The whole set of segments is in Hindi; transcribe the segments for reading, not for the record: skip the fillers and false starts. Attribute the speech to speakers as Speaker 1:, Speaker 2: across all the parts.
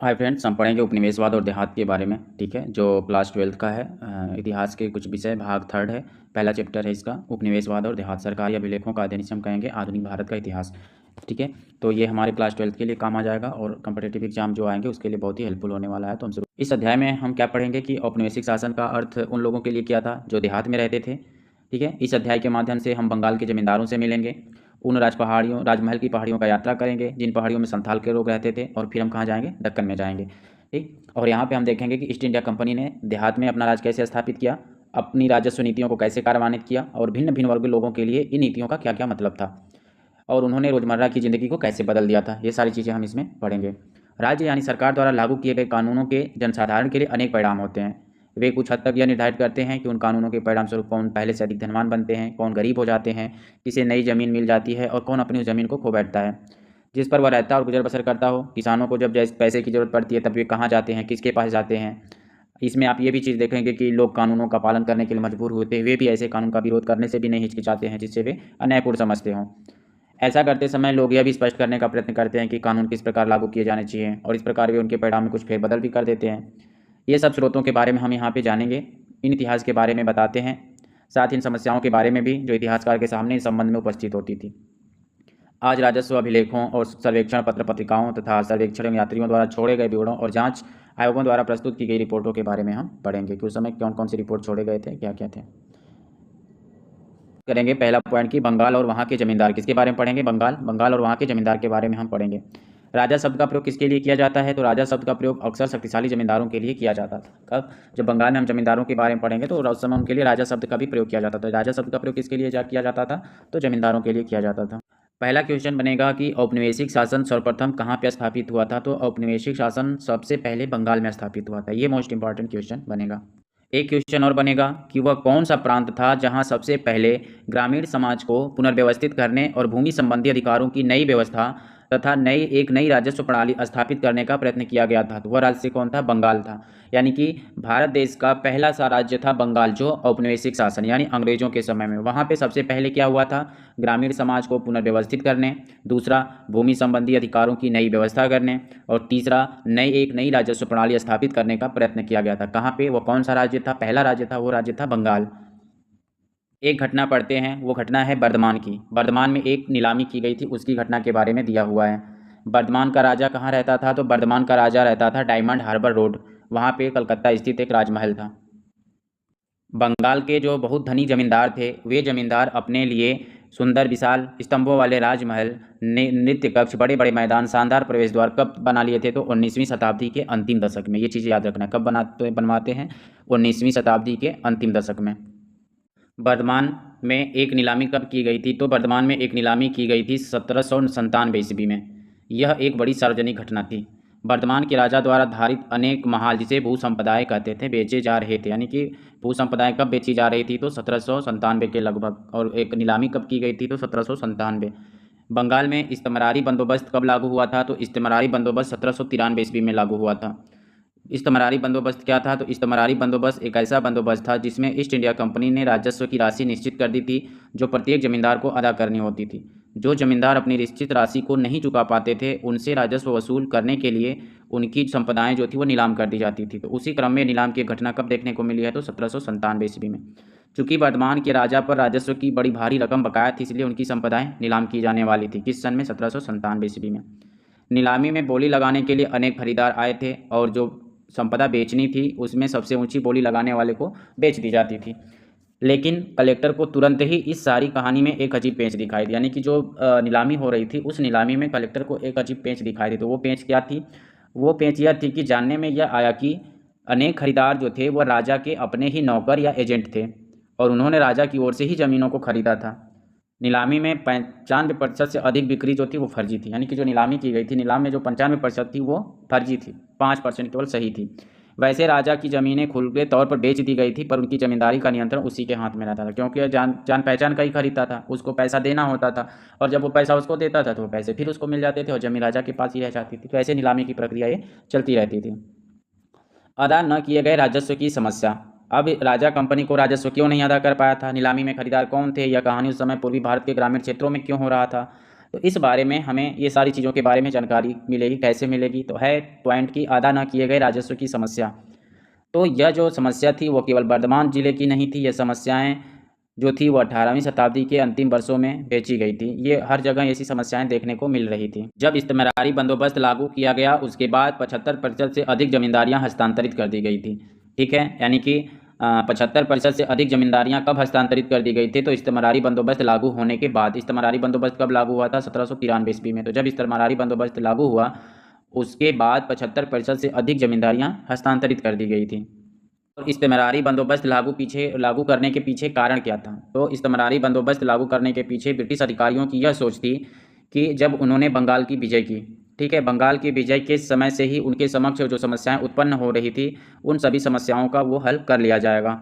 Speaker 1: हाय फ्रेंड्स, हम पढ़ेंगे उपनिवेशवाद और देहात के बारे में। ठीक है, जो क्लास 12th का है। इतिहास के कुछ विषय, भाग 3 है। पहला चैप्टर है इसका उपनिवेशवाद और देहात, सरकारी अभिलेखों का अध्ययन, जिसे हम कहेंगे आधुनिक भारत का इतिहास। ठीक है, तो ये हमारे क्लास 12th के लिए काम आ जाएगा और कम्पिटिटिव एग्जाम जो आएंगे उसके लिए बहुत ही हेल्पफुल होने वाला है। तो हम शुरू इस अध्याय में हम क्या पढ़ेंगे कि औपनिवेशिक शासन का अर्थ उन लोगों के लिए क्या था जो देहात में रहते थे। ठीक है, इस अध्याय के माध्यम से हम बंगाल के जमींदारों से मिलेंगे, उन राजमहल की पहाड़ियों का यात्रा करेंगे जिन पहाड़ियों में संथाल के लोग रहते थे, और फिर हम कहाँ जाएंगे, दक्कन में जाएंगे। ठीक, और यहाँ पे हम देखेंगे कि ईस्ट इंडिया कंपनी ने देहात में अपना राज कैसे स्थापित किया, अपनी राजस्व नीतियों को कैसे कार्यान्वित किया, और भिन्न भिन्न वर्ग के लोगों के लिए इन नीतियों का क्या क्या मतलब था, और उन्होंने रोजमर्रा की ज़िंदगी को कैसे बदल दिया था। ये सारी चीज़ें हम इसमें पढ़ेंगे। राज्य यानी सरकार द्वारा लागू किए गए कानूनों के जनसाधारण के लिए अनेक परिणाम होते हैं। वे कुछ हद तक यह निर्धारित करते हैं कि उन कानूनों के परिणाम स्वरूप कौन पहले से अधिक धनवान बनते हैं, कौन गरीब हो जाते हैं, किसे नई ज़मीन मिल जाती है, और कौन अपनी उस ज़मीन को खो बैठता है जिस पर वह रहता और गुजर बसर करता हो। किसानों को जब जैसे पैसे की ज़रूरत पड़ती है तब वे कहाँ जाते हैं, किसके पास जाते हैं। इसमें आप ये भी चीज़ देखेंगे कि लोग कानूनों का पालन करने के लिए मजबूर होते हुए भी ऐसे कानून का विरोध करने से भी नहीं हिचकिचाते हैं जिससे वे अन्यायपूर्ण समझते हों। ऐसा करते समय लोग यह भी स्पष्ट करने का प्रयत्न करते हैं कि कानून किस प्रकार लागू किए जाने चाहिए, और इस प्रकार वे उनके परिणाम में कुछ फेरबदल भी कर देते हैं। ये सब स्रोतों के बारे में हम यहाँ पे जानेंगे, इन इतिहास के बारे में बताते हैं, साथ ही इन समस्याओं के बारे में भी जो इतिहासकार के सामने इस संबंध में उपस्थित होती थी। आज राजस्व अभिलेखों और सर्वेक्षण पत्र पत्रिकाओं तथा सर्वेक्षण यात्रियों द्वारा छोड़े गए विवरणों और जांच आयोगों द्वारा प्रस्तुत की गई रिपोर्टों के बारे में हम पढ़ेंगे कि उस समय कौन कौन सी रिपोर्ट छोड़े गए थे, क्या क्या थे। करेंगे पहला पॉइंट कि बंगाल और वहाँ के जमींदार। किसके बारे में पढ़ेंगे? बंगाल और वहाँ के जमींदार के बारे में हम पढ़ेंगे। राजा शब्द का प्रयोग किसके लिए किया जाता है? तो राजा शब्द का प्रयोग अक्सर शक्तिशाली जमींदारों के लिए किया जाता था। कब? जब बंगाल में हम जमींदारों के बारे में पढ़ेंगे तो उस समय उनके लिए राजा शब्द का भी प्रयोग किया जाता था। राजा शब्द का प्रयोग किसके लिए किया जाता था? तो जमींदारों के लिए किया जाता था। पहला क्वेश्चन बनेगा कि औपनिवेशिक शासन सर्वप्रथम कहाँ पर स्थापित हुआ था? तो औपनिवेशिक शासन सबसे पहले बंगाल में स्थापित हुआ था। ये मोस्ट इंपॉर्टेंट क्वेश्चन बनेगा। एक क्वेश्चन और बनेगा कि वह कौन सा प्रांत था जहां सबसे पहले ग्रामीण समाज को पुनर्व्यवस्थित करने और भूमि संबंधी अधिकारों की नई व्यवस्था तथा नई राजस्व प्रणाली स्थापित करने का प्रयत्न किया गया था। तो वह राज्य कौन था? बंगाल था। यानी कि भारत देश का पहला सा राज्य था बंगाल, जो औपनिवेशिक शासन यानी अंग्रेजों के समय में वहाँ पे सबसे पहले क्या हुआ था? ग्रामीण समाज को पुनर्व्यवस्थित करने, दूसरा भूमि संबंधी अधिकारों की नई व्यवस्था करने, और तीसरा एक नई राजस्व प्रणाली स्थापित करने का प्रयत्न किया गया था। कहाँ पे? वो कौन सा राज्य था? पहला राज्य था, वो राज्य था बंगाल। एक घटना पढ़ते हैं, वो घटना है बर्धमान की। बर्धमान में एक नीलामी की गई थी, उसकी घटना के बारे में दिया हुआ है। बर्धमान का राजा कहाँ रहता था? तो बर्धमान का राजा रहता था डायमंड हार्बर रोड, वहाँ पे कलकत्ता स्थित एक राजमहल था। बंगाल के जो बहुत धनी जमींदार थे, वे जमींदार अपने लिए सुंदर विशाल स्तंभों वाले राजमहल, नृत्य कक्ष, बड़े बड़े मैदान, शानदार प्रवेश द्वार कब बना लिए थे? तो 19वीं शताब्दी के अंतिम दशक में। ये चीज़ें याद रखना, कब बनवाते हैं? 19वीं शताब्दी के अंतिम दशक में। बर्धमान में एक नीलामी कब की गई थी? तो बर्धमान में एक नीलामी की गई थी 1797 ईस्वी में। यह एक बड़ी सार्वजनिक घटना थी। बर्धमान के राजा द्वारा धारित अनेक महाल, जिसे भू संपदाएँ कहते थे, बेचे जा रहे थे। यानी कि भू संपदाएँ कब बेची जा रही थी? तो 1797 के लगभग। और एक नीलामी कब की गई थी? तो 1797। बंगाल में इस्तेमरारी बंदोबस्त कब लागू हुआ था? तो इस्तेमरारी बंदोबस्त 1793 ईस्वी में लागू हुआ था। इस्तेमरारी बंदोबस्त क्या था? तो इस्तेमरारी बंदोबस्त एक ऐसा बंदोबस्त था जिसमें ईस्ट इंडिया कंपनी ने राजस्व की राशि निश्चित कर दी थी जो प्रत्येक जमींदार को अदा करनी होती थी। जो जमींदार अपनी निश्चित राशि को नहीं चुका पाते थे, उनसे राजस्व वसूल करने के लिए उनकी संपदाएं जो थी वो नीलाम कर दी जाती थी। तो उसी क्रम में नीलाम की घटना कब देखने को मिली है? तो 1797 ईस्वी में। चूंकि वर्धमान के राजा पर राजस्व की बड़ी भारी रकम बकाया थी, इसलिए उनकी संपदाएं नीलाम की जाने वाली थी। किस सन में? 1797 ईस्वी में। नीलामी में बोली लगाने के लिए अनेक खरीदार आए थे, और जो संपदा बेचनी थी उसमें सबसे ऊंची बोली लगाने वाले को बेच दी जाती थी। लेकिन कलेक्टर को तुरंत ही इस सारी कहानी में एक अजीब पेंच दिखाई दी। यानी कि जो नीलामी हो रही थी, उस नीलामी में कलेक्टर को एक अजीब पेंच दिखाई दी। तो वो पेंच क्या थी? वो पेंच यह थी कि जानने में यह आया कि अनेक खरीदार जो थे वह राजा के अपने ही नौकर या एजेंट थे, और उन्होंने राजा की ओर से ही ज़मीनों को खरीदा था। नीलामी में 95% से अधिक बिक्री जो थी वो फर्जी थी। यानी कि जो नीलामी की गई थी, नीलाम में जो 95% थी वो फर्जी थी, 5% केवल सही थी। वैसे राजा की ज़मीनें खुले तौर पर बेच दी गई थी, पर उनकी ज़मींदारी का नियंत्रण उसी के हाथ में रहता था, क्योंकि जान पहचान का ही खरीदता था, उसको पैसा देना होता था, और जब वो पैसा उसको देता था तो वो पैसे फिर उसको मिल जाते थे और ज़मीन राजा के पास ही रह जाती थी। तो ऐसे नीलामी की प्रक्रिया ये चलती रहती थी। अदा न किए गए राजस्व की समस्या। अब राजा कंपनी को राजस्व क्यों नहीं अदा कर पाया था? नीलामी में खरीदार कौन थे? यह कहानी उस समय पूर्वी भारत के ग्रामीण क्षेत्रों में क्यों हो रहा था? तो इस बारे में हमें ये सारी चीज़ों के बारे में जानकारी मिलेगी। कैसे मिलेगी? तो है पॉइंट की अदा न किए गए राजस्व की समस्या। तो यह जो समस्या थी वो केवल बर्धमान जिले की नहीं थी, ये समस्याएं जो थी वो 18वीं शताब्दी के अंतिम वर्षों में बेची गई थी। ये हर जगह ऐसी समस्याएं देखने को मिल रही थी। जब इस्तेमारी बंदोबस्त लागू किया गया उसके बाद 75% से अधिक जमींदारियां हस्तांतरित कर दी गई थी। ठीक है, यानी कि 75% से अधिक जमींदारियां कब हस्तांतरित कर दी गई थी? तो इस्तेमारी बंदोबस्त लागू होने के बाद। इस्तेमारी बंदोबस्त कब लागू हुआ था? 1793 ईस्वी में। तो जब इस्तेमारी बंदोबस्त लागू हुआ उसके बाद 75% से अधिक जमींदारियां हस्तांतरित कर दी गई थी। और इस्तेमारी बंदोबस्त लागू करने के पीछे कारण क्या था? तो इस्तेमारी बंदोबस्त लागू करने के पीछे ब्रिटिश अधिकारियों की यह सोच थी कि जब उन्होंने बंगाल की विजय की, ठीक है, बंगाल की विजय के समय से ही उनके समक्ष जो समस्याएं उत्पन्न हो रही थी उन सभी समस्याओं का वो हल कर लिया जाएगा।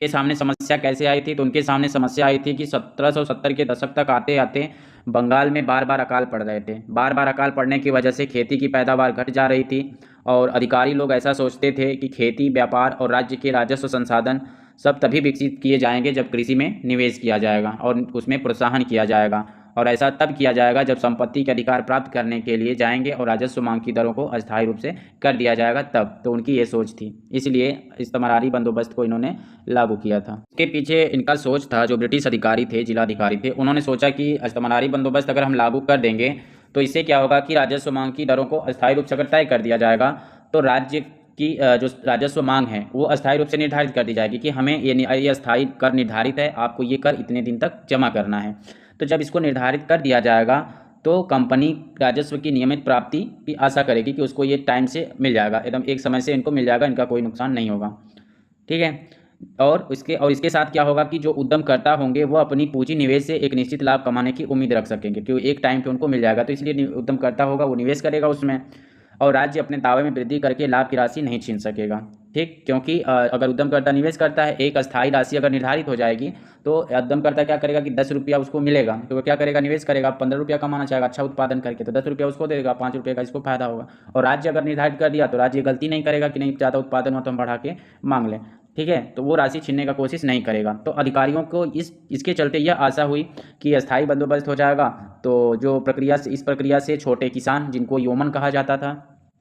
Speaker 1: के सामने समस्या कैसे आई थी? तो उनके सामने समस्या आई थी कि 1770 के दशक तक आते आते बंगाल में बार बार अकाल पड़ रहे थे। बार बार अकाल पड़ने की वजह से खेती की पैदावार घट जा रही थी और अधिकारी लोग ऐसा सोचते थे कि खेती, व्यापार और राज्य के राजस्व संसाधन सब तभी विकसित किए जाएंगे जब कृषि में निवेश किया जाएगा और उसमें प्रोत्साहन किया जाएगा। और ऐसा तब किया जाएगा जब संपत्ति के अधिकार प्राप्त करने के लिए जाएंगे और राजस्व मांग की दरों को अस्थायी रूप से कर दिया जाएगा तब। तो उनकी ये सोच थी, इसलिए इस्तेमारी बंदोबस्त को इन्होंने लागू किया था। इसके पीछे इनका सोच था, जो ब्रिटिश अधिकारी थे, जिलाधिकारी थे, उन्होंने सोचा कि इस्तेमारी बंदोबस्त अगर हम लागू कर देंगे तो इससे क्या होगा कि राजस्व मांग की दरों को अस्थायी रूप से अगर तय कर दिया जाएगा तो राज्य की जो राजस्व मांग है वो अस्थायी रूप से निर्धारित कर दी जाएगी कि हमें ये अस्थायी कर निर्धारित है, आपको ये कर इतने दिन तक जमा करना है। तो जब इसको निर्धारित कर दिया जाएगा तो कंपनी राजस्व की नियमित प्राप्ति की आशा करेगी कि उसको ये टाइम से मिल जाएगा, एकदम एक समय से इनको मिल जाएगा, इनका कोई नुकसान नहीं होगा। ठीक है, और इसके साथ क्या होगा कि जो उद्यमकर्ता होंगे वो अपनी पूंजी निवेश से एक निश्चित लाभ कमाने की उम्मीद रख सकेंगे, क्योंकि एक टाइम पे उनको मिल जाएगा। तो इसलिए उद्यमकर्ता होगा वो निवेश करेगा उसमें और राज्य अपने दावे में वृद्धि करके लाभ की राशि नहीं छीन सकेगा। ठीक, क्योंकि अगर उद्यमकर्ता निवेश करता है, एक अस्थायी राशि अगर निर्धारित हो जाएगी तो उद्यमकर्ता क्या करेगा कि 10 रुपया उसको मिलेगा तो वो क्या करेगा, निवेश करेगा। 15 रुपया कमाना चाहेगा अच्छा उत्पादन करके तो 10 रुपया उसको दे देगा, 5 रुपये का इसको फायदा होगा। और राज्य अगर निर्धारित कर दिया तो राज्य गलती नहीं करेगा कि नहीं ज़्यादा उत्पादन हो तो हम बढ़ा के मांग लें। ठीक है, तो वो राशि छीनने का कोशिश नहीं करेगा। तो अधिकारियों को इसके चलते यह आशा हुई कि अस्थायी बंदोबस्त हो जाएगा तो इस प्रक्रिया से छोटे किसान, जिनको योमन कहा जाता था,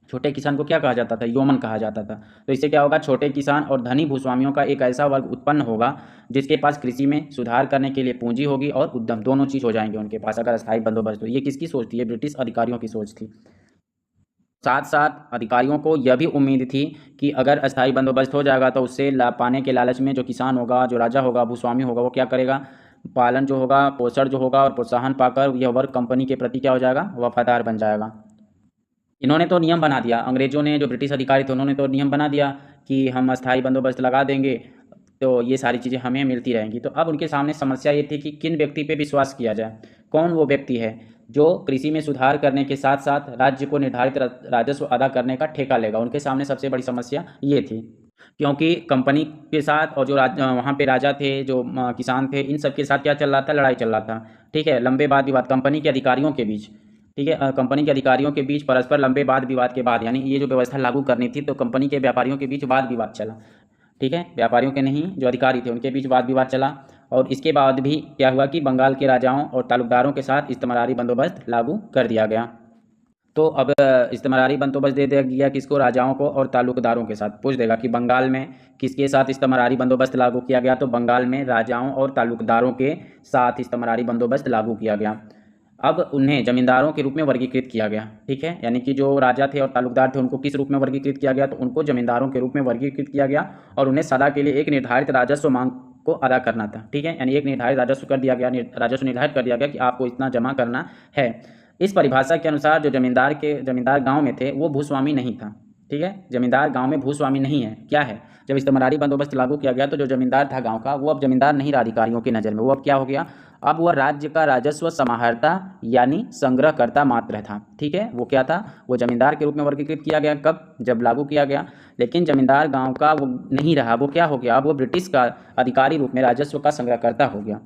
Speaker 1: छोटे किसान को क्या कहा जाता था, योमन कहा जाता था। तो इससे क्या होगा, छोटे किसान और धनी भूस्वामियों का एक ऐसा वर्ग उत्पन्न होगा जिसके पास कृषि में सुधार करने के लिए पूंजी होगी और उद्यम, दोनों चीज़ हो जाएंगे उनके पास अगर अस्थायी बंदोबस्त हो। ये किसकी सोच थी? ये ब्रिटिश अधिकारियों की सोच थी। साथ साथ अधिकारियों को यह भी उम्मीद थी कि अगर अस्थायी बंदोबस्त हो जाएगा तो उससे लाभ पाने के लालच में जो किसान होगा, जो राजा होगा, भूस्वामी होगा, वो क्या करेगा, पालन जो होगा, पोषण जो होगा और प्रोत्साहन पाकर यह वर्ग कंपनी के प्रति क्या हो जाएगा, वफादार बन जाएगा। इन्होंने तो नियम बना दिया, अंग्रेजों ने, जो ब्रिटिश अधिकारी थे उन्होंने तो नियम बना दिया कि हम अस्थायी बंदोबस्त लगा देंगे तो ये सारी चीज़ें हमें मिलती रहेंगी। तो अब उनके सामने समस्या ये थी कि किन व्यक्ति पे विश्वास किया जाए, कौन वो व्यक्ति है जो कृषि में सुधार करने के साथ साथ राज्य को निर्धारित राजस्व अदा करने का ठेका लेगा। उनके सामने सबसे बड़ी समस्या ये थी, क्योंकि कंपनी के साथ और जो वहाँ पे राजा थे, जो किसान थे, इन सब के साथ क्या चल रहा था, लड़ाई चल रहा था। ठीक है, लंबे वाद विवाद कंपनी के अधिकारियों के बीच। ठीक है, कंपनी के अधिकारियों के बीच परस्पर लंबे वाद विवाद के बाद, यानी ये जो व्यवस्था लागू करनी थी तो कंपनी के व्यापारियों के बीच वाद विवाद चला। ठीक है, व्यापारियों के नहीं, जो अधिकारी थे उनके बीच वाद विवाद चला। और इसके बाद भी क्या हुआ कि बंगाल के राजाओं और तालुकदारों के साथ इस्तेमारी बंदोबस्त लागू कर दिया गया। तो अब इस्तेमारी बंदोबस्त दे दिया गया किसको, राजाओं को और तालुकदारों के साथ। पूछ देगा कि बंगाल में किसके साथ इस्तेमारी बंदोबस्त लागू किया गया, तो बंगाल में राजाओं और तालुकदारों के साथ इस्तेमारी बंदोबस्त लागू किया गया। अब उन्हें जमींदारों के रूप में वर्गीकृत किया गया। ठीक है, यानी कि जो राजा थे और तालुकदार थे उनको किस रूप में वर्गीकृत किया गया, तो उनको जमींदारों के रूप में वर्गीकृत किया गया और उन्हें सदा के लिए एक निर्धारित राजस्व मांग को अदा करना था। ठीक है, यानी एक निर्धारित राजस्व कर दिया गया, राजस्व निर्धारित कर दिया गया कि आपको इतना जमा करना है। इस परिभाषा के अनुसार जो जमींदार गांव में थे वो भूस्वामी नहीं था। ठीक है, जमींदार गांव में भूस्वामी नहीं है। क्या है, जब इस्तेमारी बंदोबस्त लागू किया गया तो जो जमींदार था गांव का, वो अब जमींदार नहीं रहा अधिकारियों की नज़र में। वो अब क्या हो गया, अब वह राज्य का राजस्व समाहर्ता यानी संग्रहकर्ता मात्र था। ठीक है, वो क्या था, वो जमींदार के रूप में वर्गीकृत किया गया कब, जब लागू किया गया। लेकिन जमींदार गांव का वो नहीं रहा, वो क्या हो गया, अब वो ब्रिटिश का अधिकारी रूप में राजस्व का संग्रहकर्ता हो गया।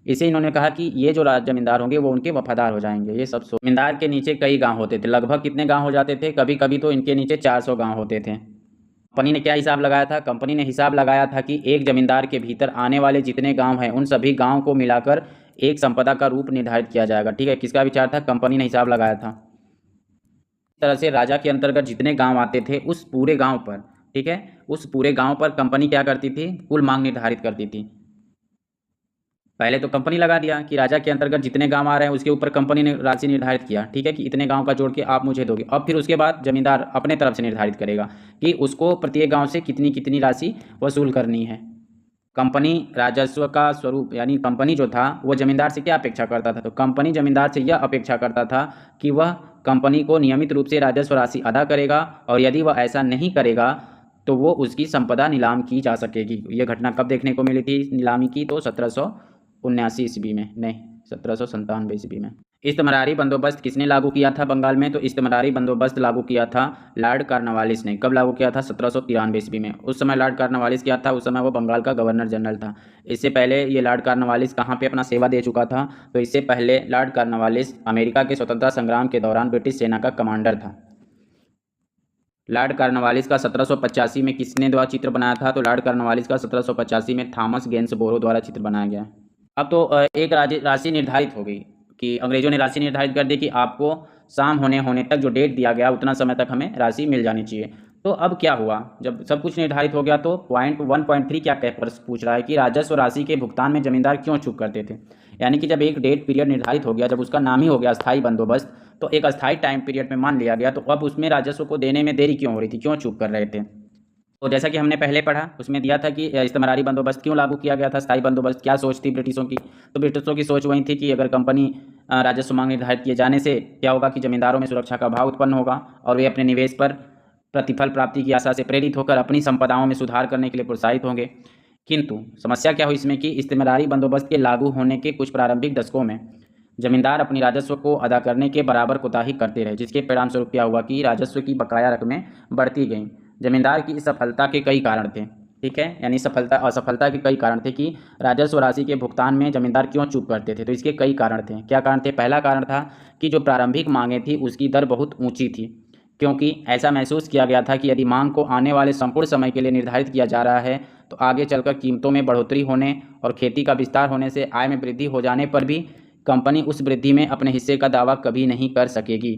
Speaker 1: इसे इन्होंने कहा कि ये जो जमींदार होंगे वो उनके वफादार हो जाएंगे। ये सब जमींदार के नीचे कई गांव होते थे, लगभग कितने गांव हो जाते थे, कभी कभी तो इनके नीचे 400 गांव होते थे। कंपनी ने क्या हिसाब लगाया था, कंपनी ने हिसाब लगाया था कि एक जमींदार के भीतर आने वाले जितने गांव हैं उन सभी गांव को मिलाकर एक संपदा का रूप निर्धारित किया जाएगा। ठीक है, किसका विचार था? कंपनी ने हिसाब लगाया था। इस तरह से राजा के अंतर्गत जितने गांव आते थे उस पूरे गांव पर, ठीक है, उस पूरे गांव पर कंपनी क्या करती थी? कुल मांग निर्धारित करती थी। पहले तो कंपनी लगा दिया कि राजा के अंतर्गत जितने गांव आ रहे हैं उसके ऊपर कंपनी ने राशि निर्धारित किया, ठीक है, कि इतने गांव का जोड़ के आप मुझे दोगे। अब फिर उसके बाद जमींदार अपने तरफ से निर्धारित करेगा कि उसको प्रत्येक गांव से कितनी कितनी राशि वसूल करनी है। कंपनी राजस्व का स्वरूप, यानी कंपनी जो था वो जमींदार से क्या अपेक्षा करता था? तो कंपनी जमींदार से यह अपेक्षा करता था कि वह कंपनी को नियमित रूप से राजस्व राशि अदा करेगा, और यदि वह ऐसा नहीं करेगा तो वो उसकी संपदा नीलाम की जा सकेगी। यह घटना कब देखने को मिली थी नीलामी की? तो 1779 ईस्वी में, नहीं 1797 ईस्वी में। इस्तेमरारी बंदोबस्त किसने लागू किया था बंगाल में? तो इस्तेमरारी बंदोबस्त लागू किया था लॉर्ड कॉर्नवालिस ने। कब लागू किया था? 1793 ईस्वी में। उस समय लॉर्ड कॉर्नवालिस क्या था? उस समय वो बंगाल का गवर्नर जनरल था। इससे पहले ये लॉर्ड कॉर्नवालिस कहाँ पे अपना सेवा दे चुका था? तो इससे पहले लॉर्ड कॉर्नवालिस अमेरिका के स्वतंत्रता संग्राम के दौरान ब्रिटिश सेना का कमांडर था। लॉर्ड कॉर्नवालिस का 1785 में किसने द्वारा चित्र बनाया था? तो लॉर्ड कॉर्नवालिस का 1785 में थॉमस गेंसबोरो द्वारा चित्र बनाया गया। अब तो एक राशि निर्धारित हो गई कि अंग्रेजों ने राशि निर्धारित कर दी कि आपको शाम होने तक जो डेट दिया गया उतना समय तक हमें राशि मिल जानी चाहिए। तो अब क्या हुआ? जब सब कुछ निर्धारित हो गया तो पॉइंट 1.3 क्या पूछ रहा है कि राजस्व राशि के भुगतान में जमींदार क्यों चूक करते थे। यानी कि जब एक डेट पीरियड निर्धारित हो गया, जब उसका नाम ही हो गया अस्थायी बंदोबस्त, तो एक अस्थायी टाइम पीरियड में मान लिया गया, तो अब उसमें राजस्व को देने में देरी क्यों हो रही थी, क्यों चूक कर रहे थे? तो जैसा कि हमने पहले पढ़ा उसमें दिया था कि इस्तेमरारी बंदोबस्त क्यों लागू किया गया था, स्थायी बंदोबस्त। क्या सोच थी ब्रिटिशों की? तो ब्रिटिशों की सोच वही थी कि अगर कंपनी राजस्व मांग निर्धारित किए जाने से क्या होगा कि जमींदारों में सुरक्षा का भाव उत्पन्न होगा और वे अपने निवेश पर प्रतिफल प्राप्ति की आशा से प्रेरित होकर अपनी संपदाओं में सुधार करने के लिए प्रोत्साहित होंगे। किंतु समस्या क्या हुई इसमें कि इस्तेमरारी बंदोबस्त के लागू होने के कुछ प्रारंभिक दशकों में जमींदार अपनी राजस्व को अदा करने के बराबर कोताही करते रहे, जिसके परिणाम स्वरूप क्या हुआ कि राजस्व की बकाया रकमें बढ़ती गईं। जमींदार की इस सफलता के कई कारण थे, ठीक है, यानी सफलता असफलता के कई कारण थे कि राजस्व राशि के भुगतान में जमींदार क्यों चूक करते थे। तो इसके कई कारण थे। क्या कारण थे? पहला कारण था कि जो प्रारंभिक मांगें थी उसकी दर बहुत ऊंची थी, क्योंकि ऐसा महसूस किया गया था कि यदि मांग को आने वाले संपूर्ण समय के लिए निर्धारित किया जा रहा है तो आगे चलकर कीमतों में बढ़ोतरी होने और खेती का विस्तार होने से आय में वृद्धि हो जाने पर भी कंपनी उस वृद्धि में अपने हिस्से का दावा कभी नहीं कर सकेगी।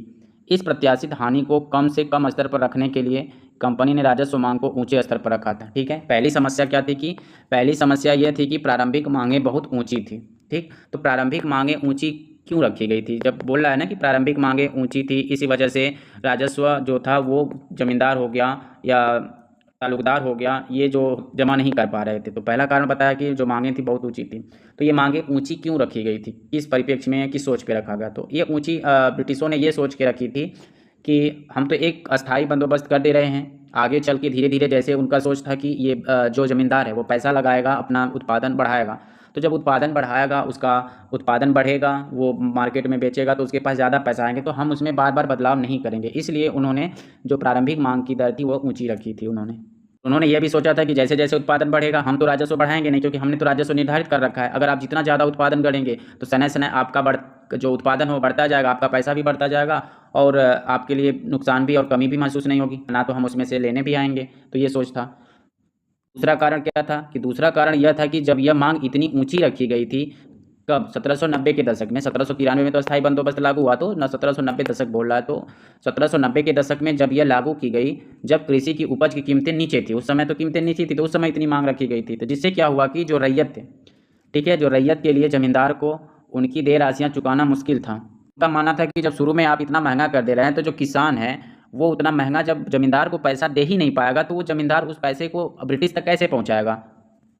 Speaker 1: इस प्रत्याशित हानि को कम से कम स्तर पर रखने के लिए कंपनी ने राजस्व मांग को ऊंचे स्तर पर रखा था। ठीक है, पहली समस्या क्या थी कि पहली समस्या यह थी कि प्रारंभिक मांगें बहुत ऊंची थी। ठीक, तो प्रारंभिक मांगें ऊंची क्यों रखी गई थी? जब बोल रहा है ना कि प्रारंभिक मांगें ऊंची थी, इसी वजह से राजस्व जो था वो जमींदार हो गया या तालुकदार हो गया, ये जो जमा नहीं कर पा रहे थे। तो पहला कारण बताया कि जो मांगें थी बहुत ऊंची थी। तो ये मांगें ऊंची क्यों रखी गई थी, किस परिप्रेक्ष्य में, किस सोच पे रखा गया? तो ये ऊंची ब्रिटिशों ने ये सोच के रखी थी कि हम तो एक अस्थाई बंदोबस्त कर दे रहे हैं, आगे चल के धीरे धीरे जैसे उनका सोच था कि ये जो ज़मींदार है वो पैसा लगाएगा, अपना उत्पादन बढ़ाएगा, तो जब उत्पादन बढ़ाएगा, उसका उत्पादन बढ़ेगा, वो मार्केट में बेचेगा तो उसके पास ज़्यादा पैसा आएंगे, तो हम उसमें बार बार बदलाव नहीं करेंगे। इसलिए उन्होंने जो प्रारंभिक मांग की दर थी वो ऊंची रखी थी। उन्होंने यह भी सोचा था कि जैसे जैसे उत्पादन बढ़ेगा हम तो राजस्व बढ़ाएंगे नहीं, क्योंकि हमने तो राजस्व निर्धारित कर रखा है। अगर आप जितना ज़्यादा उत्पादन करेंगे तो समय समय आपका जो उत्पादन हो बढ़ता जाएगा, आपका पैसा भी बढ़ता जाएगा और आपके लिए नुकसान भी और कमी भी महसूस नहीं होगी, ना तो हम उसमें से लेने भी आएंगे। तो ये सोच था। दूसरा कारण क्या था कि दूसरा कारण यह था कि जब यह मांग इतनी ऊंची रखी गई थी, कब? 1790 के दशक में। 1793 में तो अस्थायी बंदोबस्त लागू हुआ, तो न 1790 दशक बोल रहा है, तो 1790 के दशक में जब यह लागू की गई, जब कृषि की उपज की कीमतें नीचे थी, उस समय तो कीमतें नीचे थी, तो उस समय इतनी मांग रखी गई थी, तो जिससे क्या हुआ कि जो रैयत थे, ठीक है, जो रैयत के लिए जमींदार को उनकी देय राशियाँ चुकाना मुश्किल था। उनका मानना था कि जब शुरू में आप इतना महंगा कर दे रहे हैं तो जो किसान है वो उतना महंगा जब जमींदार को पैसा दे ही नहीं पाएगा तो वो जमींदार उस पैसे को ब्रिटिश तक कैसे पहुंचाएगा,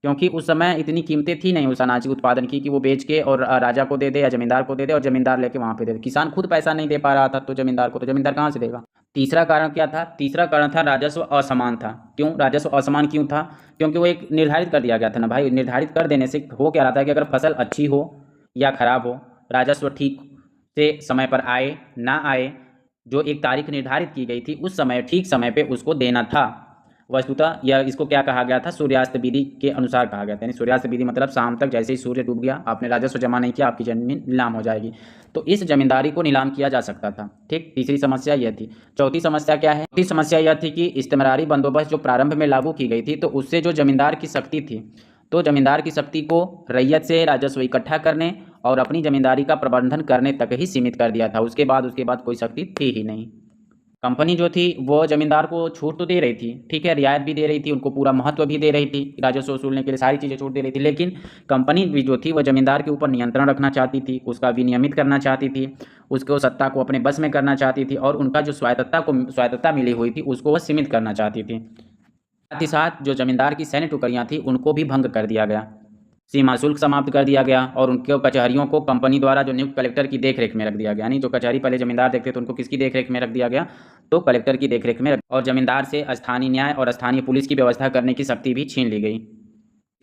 Speaker 1: क्योंकि उस समय इतनी कीमतें थी नहीं उस अनाज के उत्पादन की कि वो बेच के और राजा को दे दे या जमींदार को दे दे और जमींदार लेके वहाँ पे दे दे। किसान खुद पैसा नहीं दे पा रहा था तो जमींदार को, तो जमींदार कहाँ से देगा? तीसरा कारण क्या था? तीसरा कारण था राजस्व असमान था। क्यों राजस्व असमान क्यों था? क्योंकि वो एक निर्धारित कर दिया गया था ना भाई। निर्धारित कर देने से हो क्या रहा था कि अगर फसल अच्छी हो या खराब हो, राजस्व ठीक से समय पर आए ना आए, जो एक तारीख निर्धारित की गई थी उस समय ठीक समय पे उसको देना था। वस्तुतः यह इसको क्या कहा गया था? सूर्यास्त विधि के अनुसार कहा गया था। यानी सूर्यास्त विधि मतलब शाम तक जैसे ही सूर्य डूब गया, आपने राजस्व जमा नहीं किया, आपकी जमीन नीलाम हो जाएगी। तो इस जमींदारी को नीलाम किया जा सकता था। ठीक, तीसरी समस्या यह थी। चौथी समस्या क्या है? चौथी समस्या यह थी कि इस्तेमरारी बंदोबस्त जो प्रारंभ में लागू की गई थी तो उससे जो जमींदार की शक्ति थी, तो जमींदार की शक्ति को रैयत से राजस्व इकट्ठा करने और अपनी जमींदारी का प्रबंधन करने तक ही सीमित कर दिया था। उसके बाद कोई शक्ति थी ही नहीं। कंपनी जो थी वो जमींदार को छूट तो दे रही थी, ठीक है, रियायत भी दे रही थी, उनको पूरा महत्व भी दे रही थी, राजस्व वसूलने के लिए सारी चीज़ें छूट दे रही थी, लेकिन कंपनी भी जो थी वो जमींदार के ऊपर नियंत्रण रखना चाहती थी, उसका विनियमित करना चाहती थी, उसको सत्ता को अपने बस में करना चाहती थी और उनका जो स्वायत्तता मिली हुई थी उसको वह सीमित करना चाहती थी। साथ ही साथ जो जमींदार की सैन्य टुकड़ियाँ थी उनको भी भंग कर दिया गया, सीमा शुल्क समाप्त कर दिया गया और उनके कचहरियों को कंपनी द्वारा जो नियुक्त कलेक्टर की देखरेख में रख दिया गया। यानी जो कचहरी पहले जमींदार देखते थे उनको किसकी देखरेख में रख दिया गया, तो कलेक्टर की देखरेख में और जमींदार से स्थानीय न्याय और स्थानीय पुलिस की व्यवस्था करने की शक्ति भी छीन ली गई।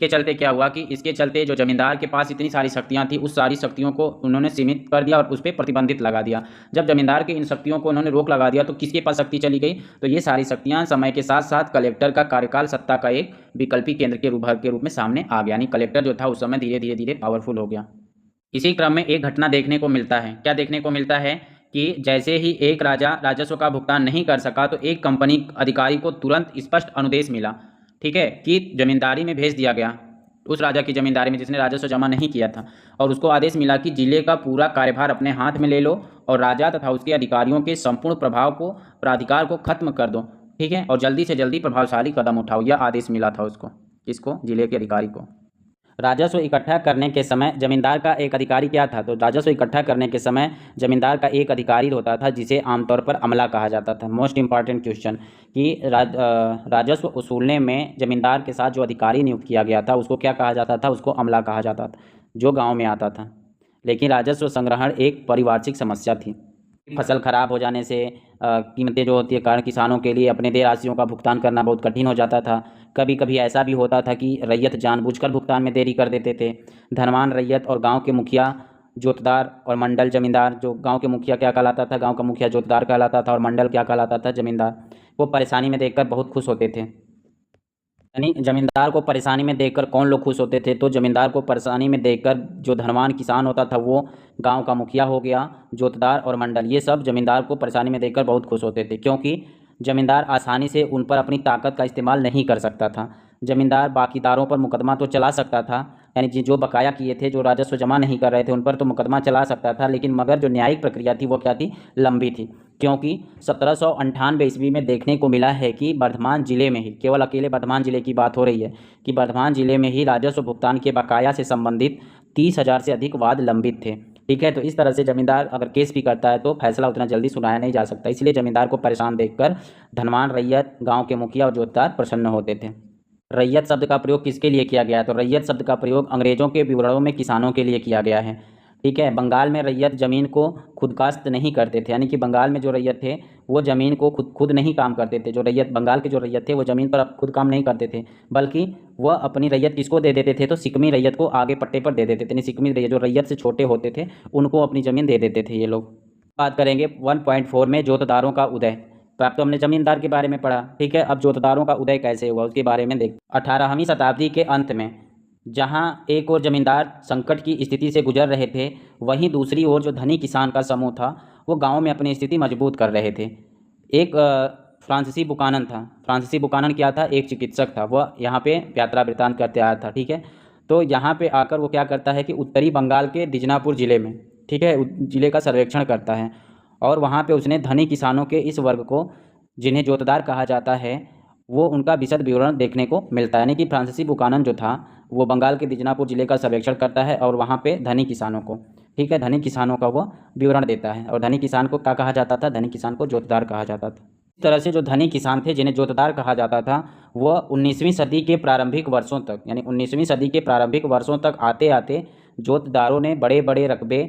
Speaker 1: इसके चलते क्या हुआ कि इसके चलते जो जमींदार के पास इतनी सारी शक्तियाँ थी उस सारी शक्तियों को उन्होंने सीमित कर दिया और उस पर प्रतिबंधित लगा दिया। जब जमींदार के इन शक्तियों को उन्होंने रोक लगा दिया तो किसके पास शक्ति चली गई, तो ये सारी शक्तियाँ समय के साथ साथ कलेक्टर का कार्यकाल सत्ता का एक विकल्पी केंद्र के रूप में सामने आ गया। यानी कलेक्टर जो था उस समय धीरे धीरे पावरफुल हो गया। इसी क्रम में एक घटना देखने को मिलता है। क्या देखने को मिलता है कि जैसे ही एक राजा राजस्व का भुगतान नहीं कर सका तो एक कंपनी अधिकारी को तुरंत स्पष्ट अनुदेश मिला, ठीक है, कि जमींदारी में भेज दिया गया, उस राजा की जमींदारी में जिसने राजस्व जमा नहीं किया था, और उसको आदेश मिला कि जिले का पूरा कार्यभार अपने हाथ में ले लो और राजा तथा उसके अधिकारियों के संपूर्ण प्राधिकार को खत्म कर दो, ठीक है, और जल्दी से जल्दी प्रभावशाली कदम उठाओ। यह आदेश मिला था उसको, किसको, जिले के अधिकारी को। राजस्व इकट्ठा करने के समय जमींदार का एक अधिकारी क्या था, तो राजस्व इकट्ठा करने के समय जमींदार का एक अधिकारी होता था जिसे आमतौर पर अमला कहा जाता था। मोस्ट इंपॉर्टेंट क्वेश्चन कि राजस्व वसूलने में जमींदार के साथ जो अधिकारी नियुक्त किया गया था उसको क्या कहा जाता था, उसको अमला कहा जाता था, जो गाँव में आता था। लेकिन राजस्व संग्रहण एक पारिवार्षिक समस्या थी। फसल खराब हो जाने से कीमतें जो होती है कारण किसानों के लिए अपने देय राशियों का भुगतान करना बहुत कठिन हो जाता था। कभी कभी ऐसा भी होता था कि रैयत जानबूझकर भुगतान में देरी कर देते थे। धनवान रैयत और गांव के मुखिया जोतदार और मंडल जमींदार, जो गांव के मुखिया क्या कहलाता था, गांव का मुखिया जोतदार कहलाता था और मंडल क्या कहलाता था, जमींदार, वो परेशानी में देखकर बहुत खुश होते थे। यानी जमींदार को परेशानी में देखकर कौन लोग खुश होते थे, तो जमींदार को परेशानी में देखकर जो धनवान किसान होता था वो गांव का मुखिया हो गया, जोतदार और मंडल, ये सब जमींदार को परेशानी में देखकर बहुत खुश होते थे, क्योंकि जमींदार आसानी से उन पर अपनी ताकत का इस्तेमाल नहीं कर सकता था। जमींदार बाकीदारों पर मुकदमा तो चला सकता था, यानी जो बकाया किए थे, जो राजस्व जमा नहीं कर रहे थे उन पर तो मुकदमा चला सकता था, लेकिन मगर जो न्यायिक प्रक्रिया थी वो क्या थी, लंबी थी। क्योंकि 1798 ईस्वी में देखने को मिला है कि वर्धमान जिले में ही, केवल अकेले वर्धमान जिले की बात हो रही है कि वर्धमान जिले में ही राजस्व भुगतान के बकाया से संबंधित 30,000 से अधिक वाद लंबित थे, ठीक है। तो इस तरह से जमींदार अगर केस भी करता है तो फैसला उतना जल्दी सुनाया नहीं जा सकता, इसलिए जमींदार को परेशान देखकर धनवान रैयत, गांव के मुखिया और जोतदार प्रसन्न होते थे। रैयत शब्द का प्रयोग किसके लिए किया गया है, तो रैयत शब्द का प्रयोग अंग्रेजों के विवरणों में किसानों के लिए किया गया है, ठीक है। बंगाल में रैयत ज़मीन को खुदकाश्त नहीं करते थे, यानी कि बंगाल में जो रैयत थे वो ज़मीन को खुद नहीं काम करते थे। जो रैयत बंगाल के जो रैयत थे वो ज़मीन पर खुद काम नहीं करते थे, बल्कि वह अपनी रैयत किसको दे देते थे, तो सिकमी रैयत को आगे पट्टे पर दे देते थे। सिकमी रैयत जो रैयत से छोटे होते थे उनको अपनी ज़मीन दे देते थे ये लोग। बात करेंगे 1.4 में जोतदारों का उदय। तो आप तो हमने जमींदार के बारे में पढ़ा, ठीक है। अब जोतदारों का उदय कैसे हुआ उसके बारे में देख। 18वीं शताब्दी के अंत में जहां एक और जमींदार संकट की स्थिति से गुजर रहे थे, वहीं दूसरी ओर जो धनी किसान का समूह था वो गांव में अपनी स्थिति मजबूत कर रहे थे। एक फ्रांसीसी बुकानन था। फ्रांसीसी बुकानन क्या था, एक चिकित्सक था। वह यहाँ पे यात्रा वृत्तांत करते आया था, ठीक है। तो यहाँ पे आकर वो क्या करता है कि उत्तरी बंगाल के दिजनापुर ज़िले में, ठीक है, ज़िले का सर्वेक्षण करता है और वहाँ पे उसने धनी किसानों के इस वर्ग को, जिन्हें जोतदार कहा जाता है, वो उनका विशद विवरण देखने को मिलता है। यानी कि फ्रांसीसी बुकानन जो था वो बंगाल के दिजनापुर ज़िले का सर्वेक्षण करता है और वहाँ पे धनी किसानों को, ठीक है, धनी किसानों का वो विवरण देता है। और धनी किसान को क्या कहा जाता था, धनी किसान को जोतदार कहा जाता था। इस तरह से जो धनी किसान थे जिन्हें जोतदार कहा जाता था वह 19वीं सदी के प्रारंभिक वर्षों तक, यानी 19वीं सदी के प्रारंभिक वर्षों तक आते आते जोतदारों ने बड़े बड़े रकबे,